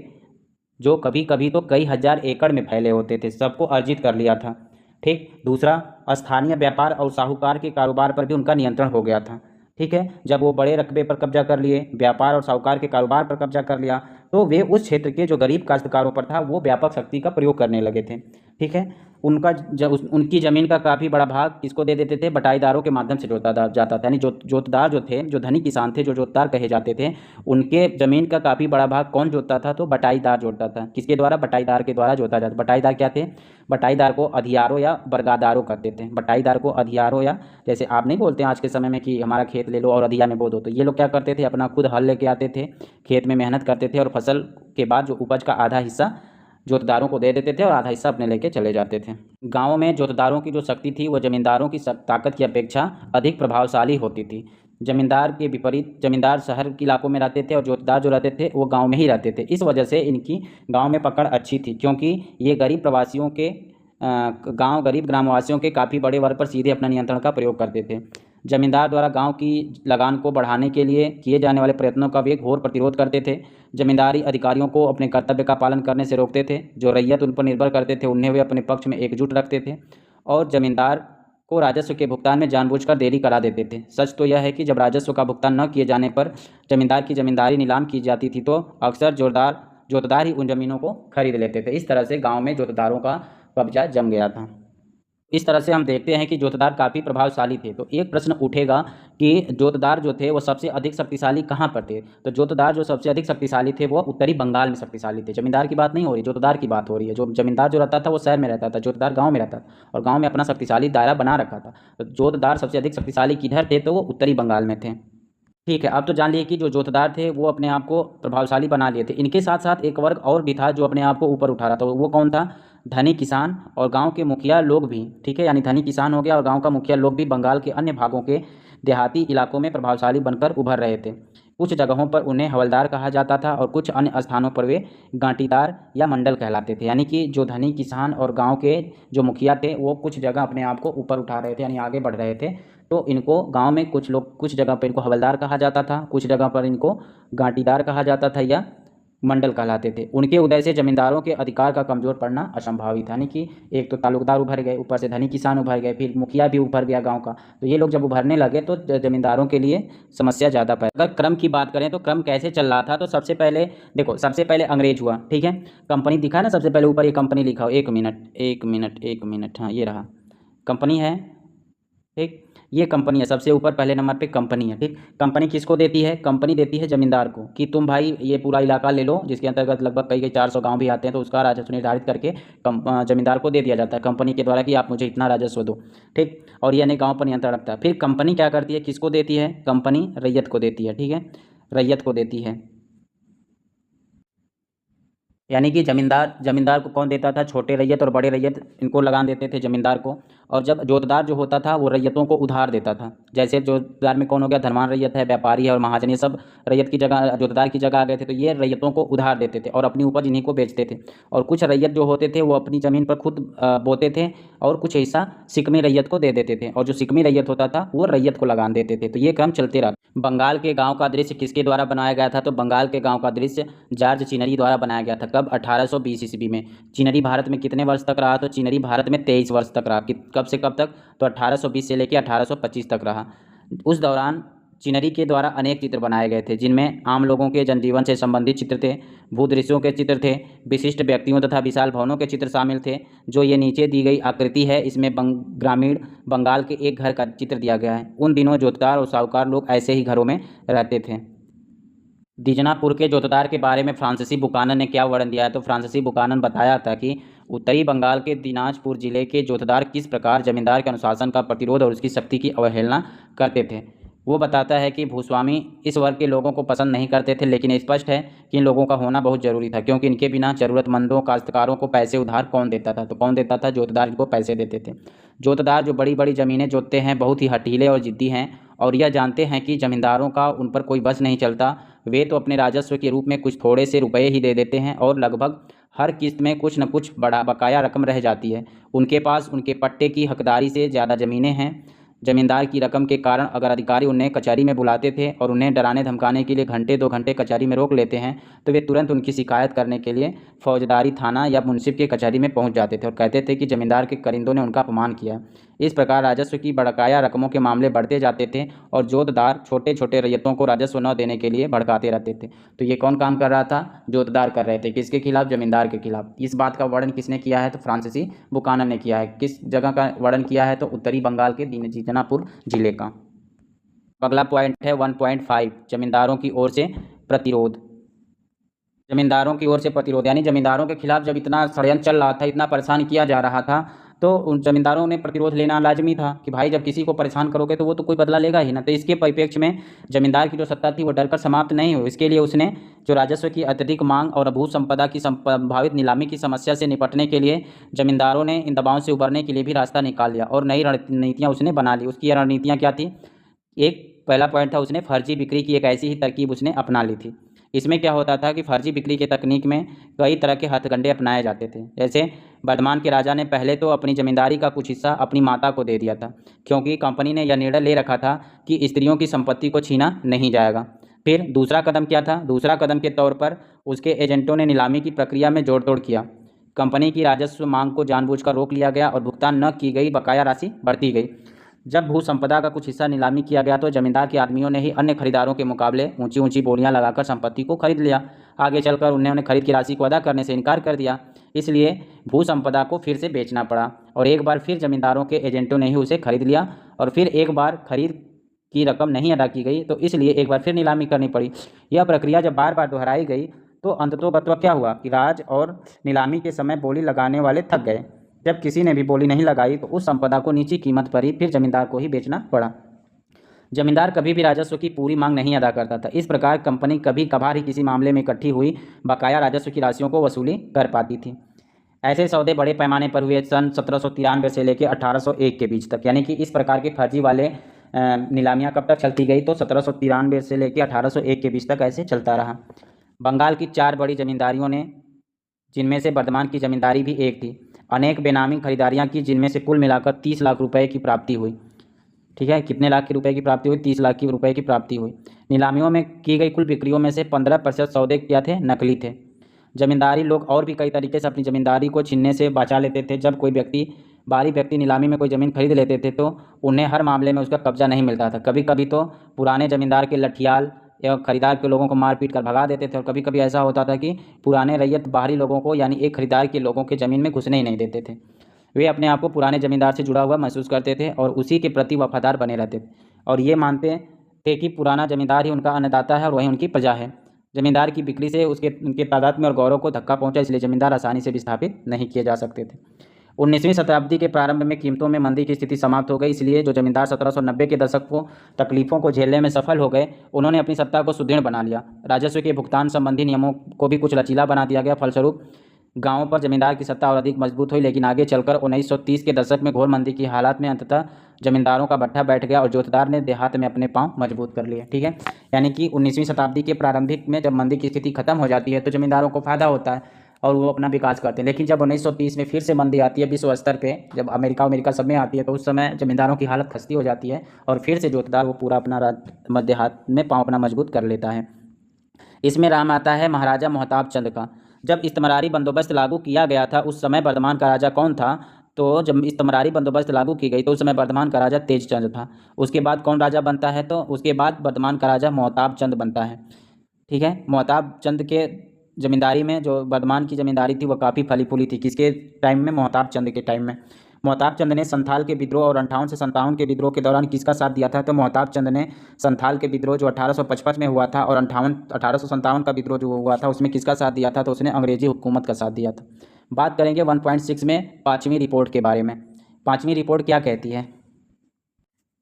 Speaker 1: जो कभी कभी तो कई हज़ार एकड़ में फैले होते थे, सबको अर्जित कर लिया था, ठीक। दूसरा, स्थानीय व्यापार और साहूकार के कारोबार पर भी उनका नियंत्रण हो गया था, ठीक है। जब वो बड़े रकबे पर कब्जा कर लिए, व्यापार और साहूकार के कारोबार पर कब्जा कर लिया, तो वे उस क्षेत्र के जो गरीब काश्तकारों पर था वो व्यापक शक्ति का प्रयोग करने लगे थे, ठीक है। उनकी ज़मीन का काफ़ी बड़ा भाग किसको दे देते थे, बटाईदारों के माध्यम से जोता जाता था। यानी जोतदार जो थे, जो धनी किसान थे, जो जोतदार कहे जाते थे, उनके ज़मीन का काफ़ी बड़ा भाग कौन जोतता था, तो बटाईदार जोतता था। किसके द्वारा, बटाईदार के द्वारा जोता जाता। बटाईदार क्या थे, बटाईदार को अधियारों या बरगादारों कहते थे। बटाईदार को अधियारों, या जैसे आप नहीं बोलते हैं आज के समय में कि हमारा खेत ले लो और अधिया में बो दो, तो ये लोग क्या करते थे, अपना खुद हल लेके आते थे, खेत में मेहनत करते थे और फसल के बाद जो उपज का आधा हिस्सा जोतदारों को दे देते थे और आधा हिस्सा अपने लेके चले जाते थे। गाँव में जोतदारों की जो शक्ति थी वो जमींदारों की ताकत की अपेक्षा अधिक प्रभावशाली होती थी। जमींदार के विपरीत जमींदार शहर के इलाकों में रहते थे और जोतदार जो रहते थे वो गांव में ही रहते थे। इस वजह से इनकी गांव में पकड़ अच्छी थी, क्योंकि ये गरीब प्रवासियों के गरीब ग्रामवासियों के काफ़ी बड़े वर्ग पर सीधे अपना नियंत्रण का प्रयोग करते थे। जमींदार द्वारा गांव की लगान को बढ़ाने के लिए किए जाने वाले प्रयत्नों का वे घोर प्रतिरोध करते थे। जमींदारी अधिकारियों को अपने कर्तव्य का पालन करने से रोकते थे। जो रैयत उन पर निर्भर करते थे उन्हें वे अपने पक्ष में एकजुट रखते थे और जमींदार को राजस्व के भुगतान में जानबूझकर देरी करा देते थे। सच तो यह है कि जब राजस्व का भुगतान न किए जाने पर जमींदार की जमींदारी नीलाम की जाती थी तो अक्सर जोतदार ही उन ज़मीनों को खरीद लेते थे। इस तरह से गांव में जोतदारों का कब्जा जम गया था। इस तरह से हम देखते हैं कि जोतदार काफ़ी प्रभावशाली थे। तो एक प्रश्न उठेगा कि जोतदार जो थे वो सबसे अधिक शक्तिशाली कहाँ पर थे, तो जोतदार जो सबसे अधिक शक्तिशाली थे वो उत्तरी बंगाल में शक्तिशाली थे। जमींदार की बात नहीं हो रही, जोतदार की बात हो रही है। जो जमींदार जो रहता था वो शहर में रहता था, जोतदार गाँव में रहता था और गाँव में अपना शक्तिशाली दायरा बना रखा था। तो जोतदार सबसे अधिक शक्तिशाली किधर थे, तो वो उत्तरी बंगाल में थे। ठीक है, अब तो जान लिए कि जो जोतदार थे वो अपने आप को प्रभावशाली बना लिए थे। इनके साथ साथ एक वर्ग और भी था जो अपने आप को ऊपर उठा रहा था। वो कौन था, धनी किसान और गांव के मुखिया लोग भी। ठीक है, यानी धनी किसान हो गया और गांव का मुखिया लोग भी बंगाल के अन्य भागों के देहाती इलाकों में प्रभावशाली बनकर उभर रहे थे। कुछ जगहों पर उन्हें हवलदार कहा जाता था और कुछ अन्य स्थानों पर वे गांटीदार या मंडल कहलाते थे। यानी कि जो धनी किसान और गांव के जो मुखिया थे वो कुछ जगह अपने आप को ऊपर उठा रहे थे, यानी आगे बढ़ रहे थे। तो इनको गांव में कुछ जगह पर इनको हवलदार कहा जाता था, कुछ जगह पर इनको गांटीदार कहा जाता था या मंडल कहलाते थे। उनके उदय से जमींदारों के अधिकार का कमजोर पड़ना असंभावित था। यानी कि एक तो तालुकदार उभर गए, ऊपर से धनी किसान उभर गए, फिर मुखिया भी उभर गया गांव का। तो ये लोग जब उभरने लगे तो जमींदारों के लिए समस्या ज़्यादा पैदा। अगर क्रम की बात करें तो क्रम कैसे चल रहा था, तो सबसे पहले देखो, सबसे पहले अंग्रेज हुआ। ठीक है, कंपनी दिखा ना, सबसे पहले ऊपर ये कंपनी लिखा हो। एक मिनट, हाँ ये रहा कंपनी है। ठीक, ये कंपनी है, सबसे ऊपर पहले नंबर पे कंपनी है। ठीक, कंपनी किसको देती है, कंपनी देती है जमींदार को कि तुम भाई ये पूरा इलाका ले लो, जिसके अंतर्गत लगभग कई 400 गांव भी आते हैं। तो उसका राजस्व निर्धारित करके जमींदार को दे दिया जाता है कंपनी के द्वारा कि आप मुझे इतना राजस्व दो। ठीक, और यानी गाँव पर नियंत्रण रखता है। फिर कंपनी क्या करती है, किसको देती है, कंपनी रैयत को देती है। ठीक है, रैयत को देती है। यानी कि जमींदार को कौन देता था, छोटे रैयत और बड़े रैयत इनको लगान देते थे जमींदार को। और जब जोतदार जो होता था वो रैयतों को उधार देता था। जैसे जोतदार में कौन हो गया, धनवान रैयत है, व्यापारी है और महाजन, ये सब रैयत की जगह जोतदार की जगह आ गए थे। तो ये रैयतों को उधार देते थे और अपनी उपज इन्हीं को बेचते थे। और कुछ रैयत जो होते थे वो अपनी ज़मीन पर खुद बोते थे और कुछ हिस्सा सिकमी रैयत को दे देते थे, और जो सिकमी रैयत होता था वो रैयत को लगान देते थे। तो ये क्रम चलते रहा। बंगाल के गाँव का दृश्य किसके द्वारा बनाया गया था, तो बंगाल के गाँव का दृश्य जॉर्ज चिनरी द्वारा बनाया गया था। कब, 1820 ईस्वी में। चिनरी भारत में कितने वर्ष तक रहा, तो चिनरी भारत में 23 वर्ष तक रहा। कब से कब तक, तो 1820 से लेकर 1825 तक रहा। उस दौरान चिनरी के द्वारा अनेक चित्र बनाए गए थे, जिनमें आम लोगों के जनजीवन से संबंधित चित्र थे, भूदृश्यों के चित्र थे, विशिष्ट व्यक्तियों तथा विशाल भवनों के चित्र शामिल थे। जो ये नीचे दी गई आकृति है इसमें ग्रामीण बंगाल के एक घर का चित्र दिया गया है। उन दिनों जोतदार और साहूकार लोग ऐसे ही घरों में रहते थे। दीजनापुर के जोतदार के बारे में फ्रांसीसी बुकानन ने क्या वर्णन दिया है, तो फ्रांसीसी बुकानन बताया था कि उत्तरी बंगाल के दिनाजपुर जिले के जोतदार किस प्रकार जमींदार के अनुशासन का प्रतिरोध और उसकी शक्ति की अवहेलना करते थे। वो बताता है कि भूस्वामी इस वर्ग के लोगों को पसंद नहीं करते थे, लेकिन स्पष्ट है कि इन लोगों का होना बहुत ज़रूरी था, क्योंकि इनके बिना ज़रूरतमंदों काश्तकारों को पैसे उधार कौन देता था, तो कौन देता था, जोतदार इनको पैसे देते थे। जोतदार जो बड़ी बड़ी ज़मीनें जोतते हैं बहुत ही हठीले और ज़िद्दी हैं और यह जानते हैं कि ज़मींदारों का उन पर कोई बस नहीं चलता। वे तो अपने राजस्व के रूप में कुछ थोड़े से रुपए ही दे देते हैं और लगभग हर किस्त में कुछ न कुछ बड़ा बकाया रकम रह जाती है। उनके पास उनके पट्टे की हकदारी से ज़्यादा ज़मीनें हैं। जमींदार की रकम के कारण अगर अधिकारी उन्हें कचहरी में बुलाते थे और उन्हें डराने धमकाने के लिए घंटे 2 घंटे कचहरी में रोक लेते हैं, तो वे तुरंत उनकी शिकायत करने के लिए फौजदारी थाना या मुंसिफ के कचहरी में पहुंच जाते थे और कहते थे कि जमींदार के करिंदों ने उनका अपमान किया। इस प्रकार राजस्व की बकाया रकमों के मामले बढ़ते जाते थे और जोतदार छोटे छोटे रैयतों को राजस्व न देने के लिए भड़काते रहते थे। तो ये कौन काम कर रहा था? जोतदार कर रहे थे। किसके खिलाफ? जमींदार के खिलाफ। इस बात का वर्णन किसने किया है? तो फ्रांसीसी बुकानन ने किया है। किस जगह का वर्णन किया है? तो उत्तरी बंगाल के दीनाजपुर जिले का। अगला पॉइंट है 1.5, जमींदारों की ओर से प्रतिरोध। जमींदारों की ओर से प्रतिरोध यानी जमींदारों के खिलाफ जब इतना षड्यंत्र चल रहा था, इतना परेशान किया जा रहा था, तो उन जमींदारों ने प्रतिरोध लेना लाजमी था कि भाई जब किसी को परेशान करोगे तो वो तो कोई बदला लेगा ही ना। तो इसके परिप्रेक्ष्य में जमींदार की जो सत्ता थी वो डरकर समाप्त नहीं हुई। इसके लिए उसने जो राजस्व की अत्यधिक मांग और भू संपदा की संभावित नीलामी की समस्या से निपटने के लिए जमींदारों ने इन दबावों से उबरने के लिए भी रास्ता निकाल लिया और नई रणनीतियाँ उसने बना ली। उसकी रणनीतियाँ क्या थी? एक पहला पॉइंट था, उसने फर्जी बिक्री की एक ऐसी ही तरकीब उसने अपना ली थी। इसमें क्या होता था कि फर्जी बिक्री की तकनीक में कई तरह के हथकंडे अपनाए जाते थे। जैसे वर्धमान के राजा ने पहले तो अपनी ज़मींदारी का कुछ हिस्सा अपनी माता को दे दिया था, क्योंकि कंपनी ने यह निर्णय ले रखा था कि स्त्रियों की संपत्ति को छीना नहीं जाएगा। फिर दूसरा कदम क्या था? दूसरा कदम के तौर पर उसके एजेंटों ने नीलामी की प्रक्रिया में जोड़ तोड़ किया। कंपनी की राजस्व मांग को जानबूझकर रोक लिया गया और भुगतान न की गई बकाया राशि बढ़ती गई। जब भू संपदा का कुछ हिस्सा नीलामी किया गया तो जमींदार के आदमियों ने ही अन्य खरीदारों के मुकाबले ऊंची ऊंची बोलियां लगाकर संपत्ति को खरीद लिया। आगे चलकर उन्होंने खरीद की राशि को अदा करने से इनकार कर दिया। इसलिए भू संपदा को फिर से बेचना पड़ा और एक बार फिर जमींदारों के एजेंटों ने ही उसे खरीद लिया और फिर एक बार खरीद की रकम नहीं अदा की गई तो इसलिए एक बार फिर नीलामी करनी पड़ी। यह प्रक्रिया जब बार बार दोहराई गई तो अंततोगत्वा क्या हुआ कि राज और नीलामी के समय बोली लगाने वाले थक गए। जब किसी ने भी बोली नहीं लगाई तो उस संपदा को नीची कीमत पर ही फिर जमींदार को ही बेचना पड़ा। जमींदार कभी भी राजस्व की पूरी मांग नहीं अदा करता था। इस प्रकार कंपनी कभी कभार ही किसी मामले में इकट्ठी हुई बकाया राजस्व की राशियों को वसूली कर पाती थी। ऐसे सौदे बड़े पैमाने पर हुए सन 1793 से लेकर 1801 के बीच तक। यानी कि इस प्रकार के फर्जी वाले नीलामियाँ कब तक चलती गई? तो 1793 से लेकर 1801 के बीच तक ऐसे चलता रहा। बंगाल की 4 बड़ी जमींदारियों ने, जिनमें से वर्धमान की जमींदारी भी एक थी, अनेक बेनामी खरीदारियां की, जिनमें से कुल मिलाकर 30 लाख रुपए की प्राप्ति हुई। ठीक है, कितने लाख के रुपए की प्राप्ति हुई? 30 लाख की रुपए की प्राप्ति हुई। नीलामियों में की गई कुल बिक्रियों में से 15% सौदे क्या थे? नकली थे। जमींदारी लोग और भी कई तरीके से अपनी ज़मींदारी को छीनने से बचा लेते थे। जब कोई बाहरी व्यक्ति नीलामी में कोई ज़मीन खरीद लेते थे तो उन्हें हर मामले में उसका कब्जा नहीं मिलता था। कभी कभी तो पुराने ज़मींदार के लठियाल या खरीदार के लोगों को मार पीट कर भगा देते थे और कभी कभी ऐसा होता था कि पुराने रैयत बाहरी लोगों को यानी एक खरीदार के लोगों के ज़मीन में घुसने ही नहीं देते थे। वे अपने आप को पुराने ज़मींदार से जुड़ा हुआ महसूस करते थे और उसी के प्रति वफादार बने रहते थे और ये मानते थे कि पुराना ज़मींदार ही उनका अन्नदाता है और वही उनकी प्रजा है। ज़मींदार की बिक्री से उनके तादाद में और गौरव को धक्का पहुंचा, इसलिए ज़मींदार आसानी से विस्थापित नहीं किए जा सकते थे। 19वीं शताब्दी के प्रारंभ में कीमतों में मंदी की स्थिति समाप्त हो गई, इसलिए जो जमींदार 1790 के दशक को तकलीफों को झेलने में सफल हो गए, उन्होंने अपनी सत्ता को सुदृढ़ बना लिया। राजस्व के भुगतान संबंधी नियमों को भी कुछ लचीला बना दिया गया। फलस्वरूप गांवों पर जमींदार की सत्ता और अधिक मजबूत हुई, लेकिन आगे चलकर 1930 के दशक में घोर मंदी की हालात में अंततः जमींदारों का भट्ठा बैठ गया और जोतदार ने देहात में अपने पांव मजबूत कर लिए। ठीक है, यानी कि 19वीं शताब्दी के प्रारंभिक में जब मंदी की स्थिति खत्म हो जाती है तो जमींदारों को फायदा होता है और वो अपना विकास करते हैं। लेकिन जब 1930 में फिर से मंदी आती है विश्व स्तर पे, जब अमेरिका सब में आती है, तो उस समय जमींदारों की हालत खस्ती हो जाती है और फिर से जोतदार वो पूरा अपना मध्य हाथ में पाँव अपना मजबूत कर लेता है। इसमें राम आता है महाराजा मोहताब चंद का। जब इस्तमरारी बंदोबस्त लागू किया गया था उस समय वर्धमान का राजा कौन था? तो जब इस्तमरारी बंदोबस्त लागू की गई तो उस समय वर्धमान का राजा तेज चंद था। उसके बाद कौन राजा बनता है? तो उसके बाद वर्धमान का राजा मोहताब चंद बनता है। ठीक है, मोहताब चंद के ज़मींदारी में जो वर्धमान की ज़मींदारी थी वो काफ़ी फली फूली थी। किसके टाइम में? मोहताब चंद के टाइम में। मोहताब चंद ने संथाल के विद्रोह और 58 से 57 के विद्रोह के दौरान किसका साथ दिया था? तो मोहताब चंद ने संथाल के विद्रोह जो 1855 में हुआ था और 1857 का विद्रोह जो हुआ था उसमें किसका साथ दिया था? तो उसने अंग्रेजी हुकूमत का साथ दिया था। बात करेंगे 1.6 में पाँचवीं रिपोर्ट के बारे में। पाँचवीं रिपोर्ट क्या कहती है?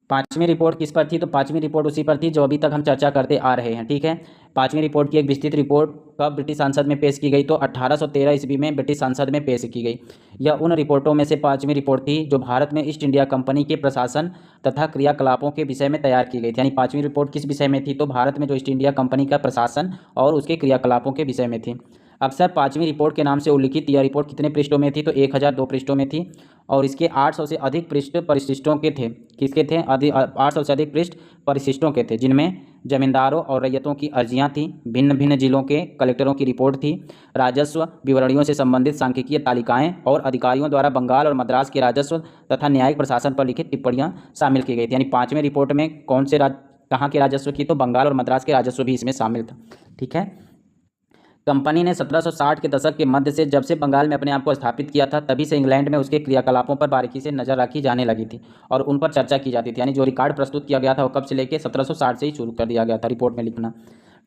Speaker 1: पाँचवीं रिपोर्ट किस पर थी? तो पाँचवीं रिपोर्ट उसी पर थी जो अभी तक हम चर्चा करते आ रहे हैं। ठीक है, पाँचवीं रिपोर्ट की एक विस्तृत रिपोर्ट कब ब्रिटिश संसद में पेश की गई? तो 1813 ईस्वी में ब्रिटिश संसद में पेश की गई। यह उन रिपोर्टों में से पाँचवीं रिपोर्ट थी जो भारत में ईस्ट इंडिया कंपनी के प्रशासन तथा क्रियाकलापों के विषय में तैयार की गई थी। यानी पाँचवीं रिपोर्ट किस विषय में थी? तो भारत में जो ईस्ट इंडिया कंपनी का प्रशासन और उसके क्रियाकलापों के विषय में थी। अक्सर पाँचवीं रिपोर्ट के नाम से उल्लिखित यह रिपोर्ट कितने पृष्ठों में थी? तो 1002 पृष्ठों में थी और इसके 800 से अधिक पृष्ठ परिशिष्टों के थे। किसके थे? 800 से अधिक पृष्ठ परिशिष्टों के थे, जिनमें जमींदारों और रैयतों की अर्जियां थीं, भिन्न भिन्न जिलों के कलेक्टरों की रिपोर्ट थी, राजस्व विवरणियों से संबंधित सांख्यिकीय तालिकाएं और अधिकारियों द्वारा बंगाल और मद्रास के राजस्व तथा न्यायिक प्रशासन पर लिखित टिप्पणियां शामिल की गई थी। यानी 5वें रिपोर्ट में कौन से कहाँ के राजस्व की, तो बंगाल और मद्रास के राजस्व भी इसमें शामिल था। ठीक है। कंपनी ने 1760 के दशक के मध्य से, जब से बंगाल में अपने आप को स्थापित किया था, तभी से इंग्लैंड में उसके क्रियाकलापों पर बारीकी से नजर रखी जाने लगी थी और उन पर चर्चा की जाती थी। यानी जो रिकॉर्ड प्रस्तुत किया गया था वो कब से लेकर 1760 से ही शुरू कर दिया गया था रिपोर्ट में लिखना।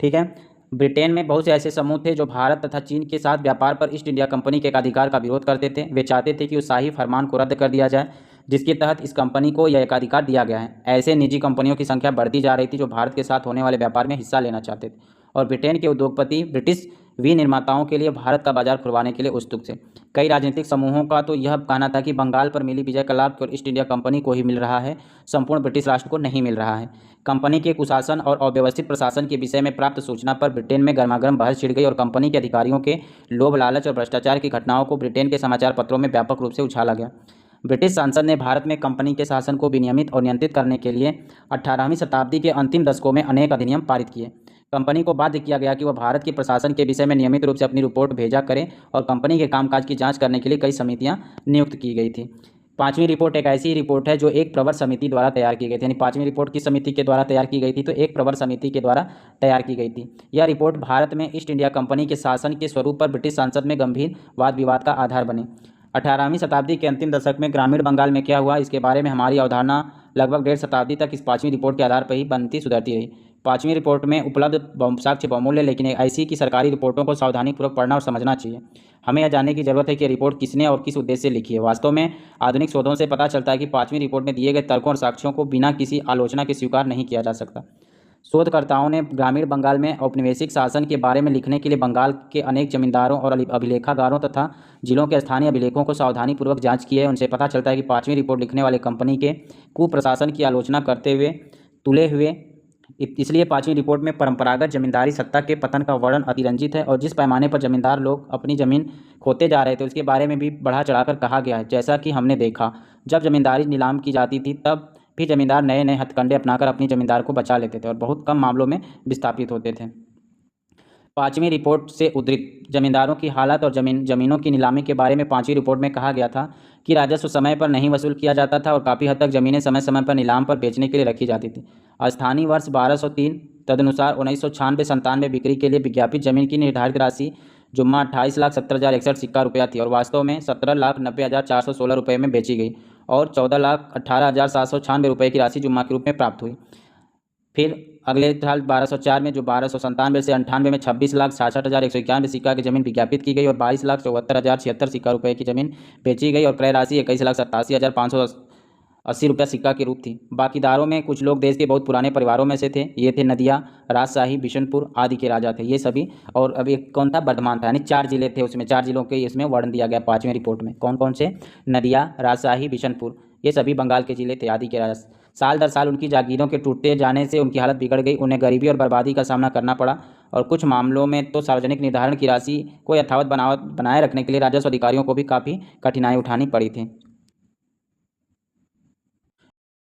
Speaker 1: ठीक है। ब्रिटेन में बहुत से ऐसे समूह थे जो भारत तथा चीन के साथ व्यापार पर ईस्ट इंडिया कंपनी के एकाधिकार का विरोध करते थे। वे चाहते थे कि उस शाही फरमान को रद्द कर दिया जाए जिसके तहत इस कंपनी को यह एकाधिकार दिया गया है। ऐसे निजी कंपनियों की संख्या बढ़ती जा रही थी जो भारत के साथ होने वाले व्यापार में हिस्सा लेना चाहते थे और ब्रिटेन के उद्योगपति ब्रिटिश विनिर्माताओं के लिए भारत का बाजार खुलवाने के लिए उत्सुक थे। कई राजनीतिक समूहों का तो यह कहना था कि बंगाल पर मिली विजय का लाभ केवल ईस्ट इंडिया कंपनी को ही मिल रहा है, संपूर्ण ब्रिटिश राष्ट्र को नहीं मिल रहा है। कंपनी के कुशासन और अव्यवस्थित प्रशासन के विषय में प्राप्त सूचना पर ब्रिटेन में गर्मागर्म बहस छिड़ गई और कंपनी के अधिकारियों के लोभ लालच और भ्रष्टाचार की घटनाओं को ब्रिटेन के समाचार पत्रों में व्यापक रूप से उछाला गया। ब्रिटिश सांसद ने भारत में कंपनी के शासन को विनियमित और नियंत्रित करने के लिए 18वीं शताब्दी के अंतिम दशकों में अनेक अधिनियम पारित किए। कंपनी को बाध्य किया गया कि वह भारत के प्रशासन के विषय में नियमित रूप से अपनी रिपोर्ट भेजा करे और कंपनी के कामकाज की जांच करने के लिए कई समितियां नियुक्त की गई थी। 5वीं रिपोर्ट एक ऐसी रिपोर्ट है जो एक प्रवर समिति द्वारा तैयार की गई थी। यानी 5वीं रिपोर्ट किस समिति के द्वारा तैयार की गई थी, तो एक प्रवर समिति के द्वारा तैयार की गई थी। यह रिपोर्ट भारत में ईस्ट इंडिया कंपनी के शासन के स्वरूप पर ब्रिटिश संसद में गंभीर वाद विवाद का आधार बनी। 18वीं शताब्दी के अंतिम दशक में ग्रामीण बंगाल में क्या हुआ, इसके बारे में हमारी अवधारणा लगभग 1.5 शताब्दी तक इस 5वीं रिपोर्ट के आधार पर ही बनती सुधरती रही। 5वीं रिपोर्ट में उपलब्ध साक्ष्य बहुमूल्य, लेकिन ऐसी कि सरकारी रिपोर्टों को सावधानीपूर्वक पढ़ना और समझना चाहिए। हमें यह जानने की जरूरत है कि रिपोर्ट किसने और किस उद्देश्य से लिखी है। वास्तव में आधुनिक शोधों से पता चलता है कि 5वीं रिपोर्ट में दिए गए तर्कों और साक्ष्यों को बिना किसी आलोचना के स्वीकार नहीं किया जा सकता। शोधकर्ताओं ने ग्रामीण बंगाल में औपनिवेशिक शासन के बारे में लिखने के लिए बंगाल के अनेक जमींदारों और अभिलेखागारों तथा जिलों के स्थानीय अभिलेखों को सावधानीपूर्वक जांच की है। उनसे पता चलता है कि 5वीं रिपोर्ट लिखने वाले कंपनी के कुप्रशासन की आलोचना करते हुए तुले हुए, इसलिए 5वीं रिपोर्ट में परंपरागत जमींदारी सत्ता के पतन का वर्णन अतिरंजित है और जिस पैमाने पर जमींदार लोग अपनी ज़मीन खोते जा रहे थे उसके बारे में भी बढ़ा चढ़ाकर कहा गया है। जैसा कि हमने देखा, जब जमींदारी नीलाम की जाती थी तब भी जमींदार नए नए हथकंडे अपनाकर अपनी जमींदार को बचा लेते थे और बहुत कम मामलों में विस्थापित होते थे। 5वीं रिपोर्ट से उद्धृत जमींदारों की हालत और जमीनों की नीलामी के बारे में 5वीं रिपोर्ट में कहा गया था कि राजस्व समय पर नहीं वसूल किया जाता था और काफ़ी हद तक ज़मीनें समय समय पर नीलाम पर बेचने के लिए रखी जाती थी। स्थानीय वर्ष 1203 तदनुसार 1996-97 बिक्री के लिए विज्ञापित जमीन की निर्धारित राशि जुम्मा 28,70,061 सिक्का रुपया थी और वास्तव में 17,90,416 रुपये में बेची गई और 14,18,796 रुपये की राशि जुम्मा के रूप में प्राप्त हुई। फिर अगले साल 1204 में, जो 1297 से 98 में 26,67,191 सिक्का की ज़मीन विज्ञापित की गई और 22,74,076 सिक्का रुपये की ज़मीन बेची गई और क्रय राशि 21,87,580 रुपया सिक्का के रूप थी। बाकीदारों में कुछ लोग देश के बहुत पुराने परिवारों में से थे। ये थे नदिया, राजशाही, बिशनपुर आदि के राजा थे ये सभी। और अभी एक कौन था, वर्धमान था। यानी 4 जिले थे उसमें, 4 जिलों के इसमें वर्णन दिया गया 5वीं रिपोर्ट में। कौन कौन से, नदिया, राजशाही, बिशनपुर, ये सभी बंगाल के जिले थे आदि के राजा। साल दर साल उनकी जागीरों के टूटते जाने से उनकी हालत बिगड़ गई, उन्हें गरीबी और बर्बादी का सामना करना पड़ा और कुछ मामलों में तो सार्वजनिक निर्धारण की राशि को यथावत बनाए रखने के लिए राजस्व अधिकारियों को भी काफ़ी कठिनाई उठानी पड़ी थी।